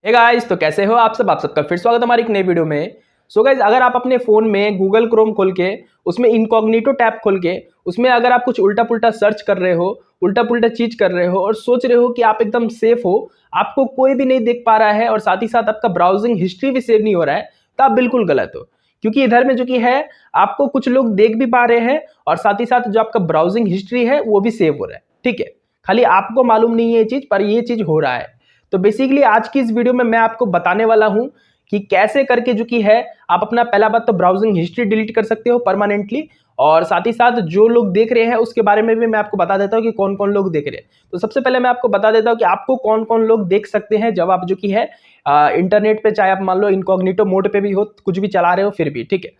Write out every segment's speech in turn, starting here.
Hey guys, तो कैसे हो आप सबका फिर स्वागत है हमारी एक नई वीडियो में। सो गाइस, अगर आप अपने फ़ोन में गूगल क्रोम खोल के उसमें इनकॉग्निटो टैब खोल के उसमें अगर आप कुछ उल्टा पुल्टा सर्च कर रहे हो, उल्टा पुल्टा चीज़ कर रहे हो और सोच रहे हो कि आप एकदम सेफ हो, आपको कोई भी नहीं देख पा रहा है और साथ ही साथ आपका ब्राउजिंग हिस्ट्री भी सेव नहीं हो रहा है, तो आप बिल्कुल गलत हो। क्योंकि इधर में जो कि है आपको कुछ लोग देख भी पा रहे हैं और साथ ही साथ जो आपका ब्राउजिंग हिस्ट्री है वो भी सेव हो रहा है। ठीक है, खाली आपको मालूम नहीं है ये चीज़, पर ये चीज़ हो रहा है। तो बेसिकली आज की इस वीडियो में मैं आपको बताने वाला हूं कि कैसे करके जो कि है आप अपना पहला बात तो ब्राउजिंग हिस्ट्री डिलीट कर सकते हो परमानेंटली, और साथ ही साथ जो लोग देख रहे हैं उसके बारे में भी मैं आपको बता देता हूं कि कौन कौन लोग देख रहे हैं। तो सबसे पहले मैं आपको बता देता हूं कि आपको कौन कौन लोग देख सकते हैं जब आप जो कि है इंटरनेट पे, चाहे आप मान लो इनकॉग्निटो मोड पे भी हो, कुछ भी चला रहे हो फिर भी। ठीक है,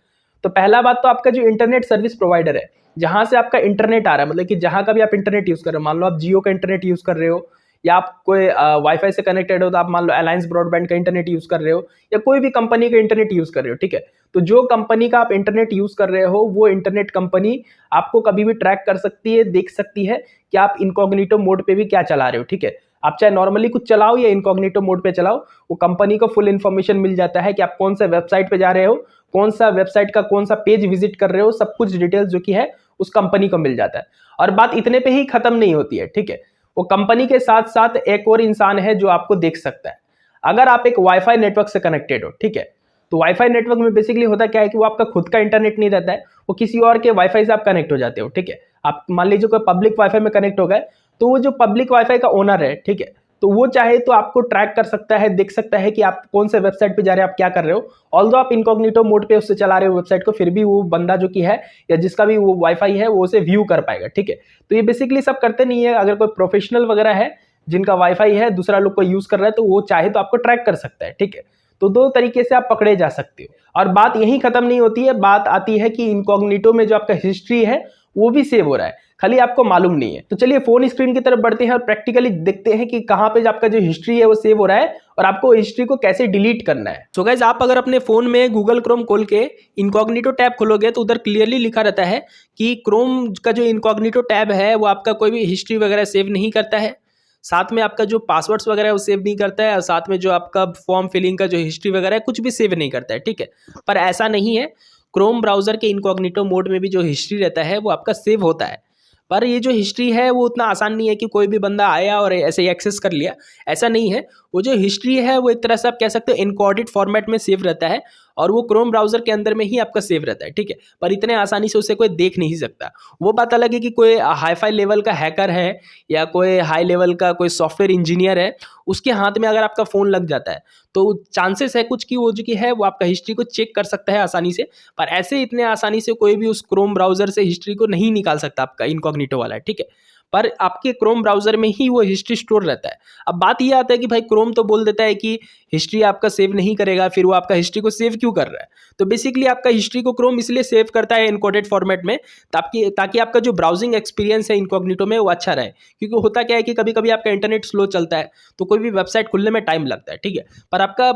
तो पहला बात तो आपका जो इंटरनेट सर्विस प्रोवाइडर है, जहां से आपका इंटरनेट आ रहा है, मतलब कि जहां का भी आप इंटरनेट यूज कर रहे हो, मान लो आप जियो का इंटरनेट यूज कर रहे हो या आप कोई वाईफाई से कनेक्टेड हो, तो आप मान लो अलायंस ब्रॉडबैंड का इंटरनेट यूज कर रहे हो या कोई भी कंपनी का इंटरनेट यूज कर रहे हो। ठीक है, तो जो कंपनी का आप इंटरनेट यूज कर रहे हो वो इंटरनेट कंपनी आपको कभी भी ट्रैक कर सकती है, देख सकती है कि आप इनकॉग्निटो मोड पे भी क्या चला रहे हो। ठीक है, आप चाहे नॉर्मली कुछ चलाओ या इनकॉग्निटो मोड पे चलाओ, वो कंपनी को फुल इन्फॉर्मेशन मिल जाता है कि आप कौन सा वेबसाइट पे जा रहे हो, कौन सा वेबसाइट का कौन सा पेज विजिट कर रहे हो, सब कुछ डिटेल्स जो कि है उस कंपनी को मिल जाता है। और बात इतने पे ही खत्म नहीं होती है। ठीक है, वो कंपनी के साथ साथ एक और इंसान है जो आपको देख सकता है। अगर आप एक वाईफाई नेटवर्क से कनेक्टेड हो, ठीक है, तो वाईफाई नेटवर्क में बेसिकली होता क्या है कि वो आपका खुद का इंटरनेट नहीं रहता है, वो किसी और के वाईफाई से आप कनेक्ट हो जाते हो। ठीक है, आप मान लीजिए कोई पब्लिक वाईफाई में कनेक्ट हो गए, तो वो जो पब्लिक वाईफाई का ओनर है, ठीक है, तो वो चाहे तो आपको ट्रैक कर सकता है, देख सकता है कि आप कौन से वेबसाइट पे जा रहे हैं, आप क्या कर रहे हो। ऑल्दो आप इनकॉग्निटो मोड पे उससे चला रहे हो वेबसाइट को, फिर भी वो बंदा जो कि है या जिसका भी वो वाईफाई है वो उसे व्यू कर पाएगा। ठीक है, तो ये बेसिकली सब करते नहीं है। अगर कोई प्रोफेशनल वगैरह है जिनका वाईफाई है, दूसरा लोग को यूज कर रहा है, तो वो चाहे तो आपको ट्रैक कर सकता है। ठीक है, तो दो तरीके से आप पकड़े जा सकते हो। और बात यही खत्म नहीं होती है, बात आती है कि इनकॉग्निटो में जो आपका हिस्ट्री है वो भी सेव हो रहा है, खाली आपको मालूम नहीं है। तो चलिए फोन स्क्रीन की तरफ बढ़ते हैं और प्रैक्टिकली देखते हैं कि कहां पे आपका जो हिस्ट्री है वो सेव हो रहा है और आपको हिस्ट्री को कैसे डिलीट करना है। सो गाइस, आप अगर अपने फोन में गूगल क्रोम खोल के इनकॉग्निटो टैब खोलोगे तो उधर क्लियरली लिखा रहता है कि क्रोम का जो इनकॉग्निटो टैब है वो आपका कोई भी हिस्ट्री वगैरह सेव नहीं करता है, साथ में आपका जो पासवर्ड्स वगैरह है वो सेव नहीं करता है, और साथ में जो आपका फॉर्म फिलिंग का जो हिस्ट्री वगैरह है कुछ भी सेव नहीं करता है। ठीक है, पर ऐसा नहीं है, क्रोम ब्राउजर के इनकॉग्निटो मोड में भी जो हिस्ट्री रहता है वो आपका सेव होता है। पर ये जो हिस्ट्री है वो उतना आसान नहीं है कि कोई भी बंदा आया और ऐसे ही एक्सेस कर लिया, ऐसा नहीं है। वो जो हिस्ट्री है वो एक तरह से आप कह सकते हो एनकोडेड फॉर्मेट में सेव रहता है और वो क्रोम ब्राउजर के अंदर में ही आपका सेव रहता है। ठीक है, पर इतने आसानी से उसे कोई देख नहीं सकता। वो बात अलग है कि कोई हाईफाई लेवल का हैकर है या कोई हाई लेवल का कोई सॉफ्टवेयर इंजीनियर है, उसके हाथ में अगर आपका फ़ोन लग जाता है तो चांसेस है कुछ कि वो जो कि है वो आपका हिस्ट्री को चेक कर सकता है आसानी से। पर ऐसे इतने आसानी से कोई भी उस क्रोम ब्राउजर से हिस्ट्री को नहीं निकाल सकता आपका इनकॉग्निटो वाला है। ठीक है, पर आपके क्रोम ब्राउजर में ही वो हिस्ट्री स्टोर रहता है। अब बात ये आता है कि भाई क्रोम तो बोल देता है कि हिस्ट्री आपका सेव नहीं करेगा, फिर वो आपका हिस्ट्री को सेव क्यों कर रहा है? तो बेसिकली आपका हिस्ट्री को क्रोम इसलिए सेव करता है एनकोडेड फॉर्मेट में ताकि आपका जो ब्राउजिंग एक्सपीरियंस है इनकॉग्निटो में वो अच्छा रहे। क्योंकि होता क्या है कि कभी कभी आपका इंटरनेट स्लो चलता है तो कोई भी वेबसाइट खुलने में टाइम लगता है। ठीक है, पर आपका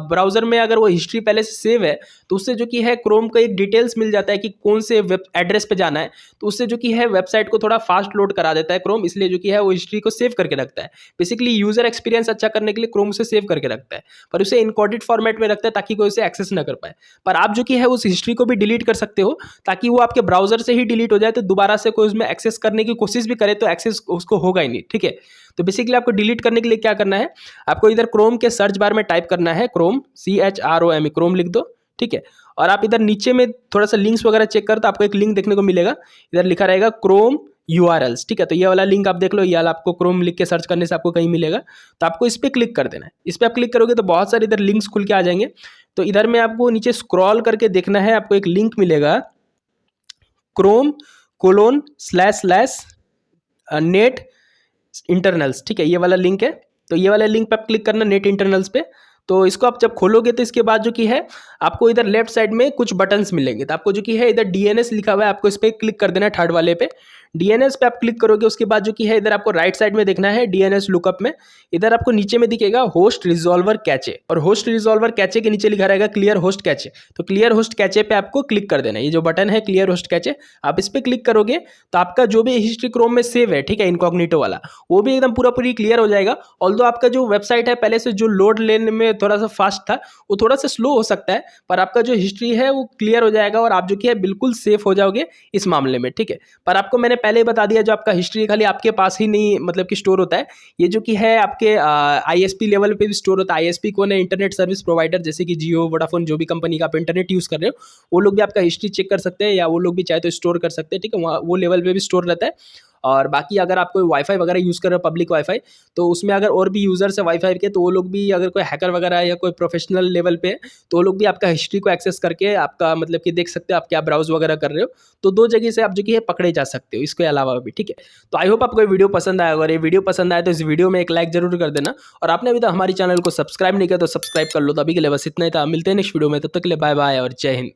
ब्राउजर में अगर वो हिस्ट्री पहले से सेव है तो उससे जो कि है क्रोम को एक डिटेल्स मिल जाता है कि कौन से वेब एड्रेस पे जाना है, तो उससे जो कि है वेबसाइट को थोड़ा फास्ट लोड करा देता है क्रोम, इसलिए जो कि है वो हिस्ट्री को सेव करके रखता है। बेसिकली यूजर एक्सपीरियंस अच्छा करने के लिए क्रोम उसे सेव करके रखता है, पर उसे इनकोडेड फॉर्मेट में रखता है ताकि कोई उसे एक्सेस ना कर पाए। पर आप जो कि है उस हिस्ट्री को भी डिलीट कर सकते हो ताकि वो आपके ब्राउजर से ही डिलीट हो जाए, तो दोबारा से कोई उसमें एक्सेस करने की कोशिश भी करे तो एक्सेस उसको होगा ही नहीं। ठीक है, तो बेसिकली आपको डिलीट करने के लिए क्या करना है, आपको इधर क्रोम के सर्च बार में टाइप करना है क्रोम, CHROME, क्रोम लिख दो। ठीक है, और आप इधर नीचे में थोड़ा सा लिंक्स वगैरह चेक कर तो आपको एक लिंक देखने को मिलेगा, इधर लिखा रहेगा क्रोम URLs। ठीक है, तो ये वाला लिंक आप देख लो, ये वाला आपको क्रोम लिख के सर्च करने से आपको कहीं मिलेगा, तो आपको इस पर क्लिक कर देना है। इस पर आप क्लिक करोगे तो बहुत सारे इधर लिंक्स खुल के आ जाएंगे। तो इधर में आपको नीचे स्क्रॉल करके देखना है, आपको एक लिंक मिलेगा chrome://net इंटरनल्स। ठीक है, ये वाला लिंक है, तो ये वाला लिंक पे आप क्लिक करना नेट इंटरनल्स पे। तो इसको आप जब खोलोगे तो इसके बाद जो कि है आपको इधर लेफ्ट साइड में कुछ बटन्स मिलेंगे, तो आपको जो कि है इधर DNS लिखा हुआ है, आपको इस पर क्लिक कर देना है, थर्ड वाले पे डीएनएस पे आप क्लिक करोगे, उसके बाद जो कि है इधर आपको राइट साइड में देखना है डीएनएस लुकअप में, इधर आपको नीचे में दिखेगा होस्ट रिजॉल्वर कैचे, और होस्ट रिजॉल्वर कैचे के नीचे लिखा रहेगा क्लियर होस्ट कैचे। तो क्लियर होस्ट कैचे पे आपको क्लिक कर देना है। ये जो बटन है क्लियर होस्ट कैचे, आप इस पे क्लिक करोगे तो आपका जो भी हिस्ट्री क्रोम में सेव है, ठीक है, इनकॉग्निटो वाला, वो भी एकदम पूरा पूरी क्लियर हो जाएगा। ऑल्दो आपका जो वेबसाइट है पहले से जो लोड लेने में थोड़ा सा फास्ट था, वो थोड़ा सा स्लो हो सकता है, पर आपका जो हिस्ट्री है वो क्लियर हो जाएगा और आप जो कि है बिल्कुल सेफ हो जाओगे इस मामले में, ठीक है। पर आपको मैंने पहले ही बता दिया, जो आपका हिस्ट्री खाली आपके पास ही नहीं मतलब कि स्टोर होता है, ये जो कि है आपके आईएसपी लेवल पे भी स्टोर होता है। आईएसपी कौन है? इंटरनेट सर्विस प्रोवाइडर, जैसे कि जियो, वोडाफोन, जो भी कंपनी का आप इंटरनेट यूज़ कर रहे हो, वो लोग भी आपका हिस्ट्री चेक कर सकते हैं, या वो लोग भी चाहे तो स्टोर कर सकते हैं, ठीक है, वहाँ वो लेवल पे भी स्टोर रहता है। और बाकी अगर आप कोई वाईफाई वगैरह यूज़ कर रहे हो, पब्लिक वाईफाई, तो उसमें अगर और भी यूज़र्स है वाईफाई के, तो वो लोग भी, अगर कोई हैकर वगैरह है या कोई प्रोफेशनल लेवल पे है, तो वो लोग भी आपका हिस्ट्री को एक्सेस करके आपका मतलब कि देख सकते हो आप क्या ब्राउज वगैरह कर रहे हो। तो दो जगह से आप जो कि है पकड़े जा सकते हो, इसके अलावा भी, ठीक है। तो आई होप आपको ये वीडियो पसंद आया, अगर ये वीडियो पसंद आया तो इस वीडियो में एक लाइक जरूर कर देना, और आपने अभी तक हमारी चैनल को सब्सक्राइब नहीं किया तो सब्सक्राइब कर लो। तो अभी के लिए बस इतना ही था, मिलते हैं नेक्स्ट वीडियो में, तब तक के लिए बाय बाय और जय हिंद।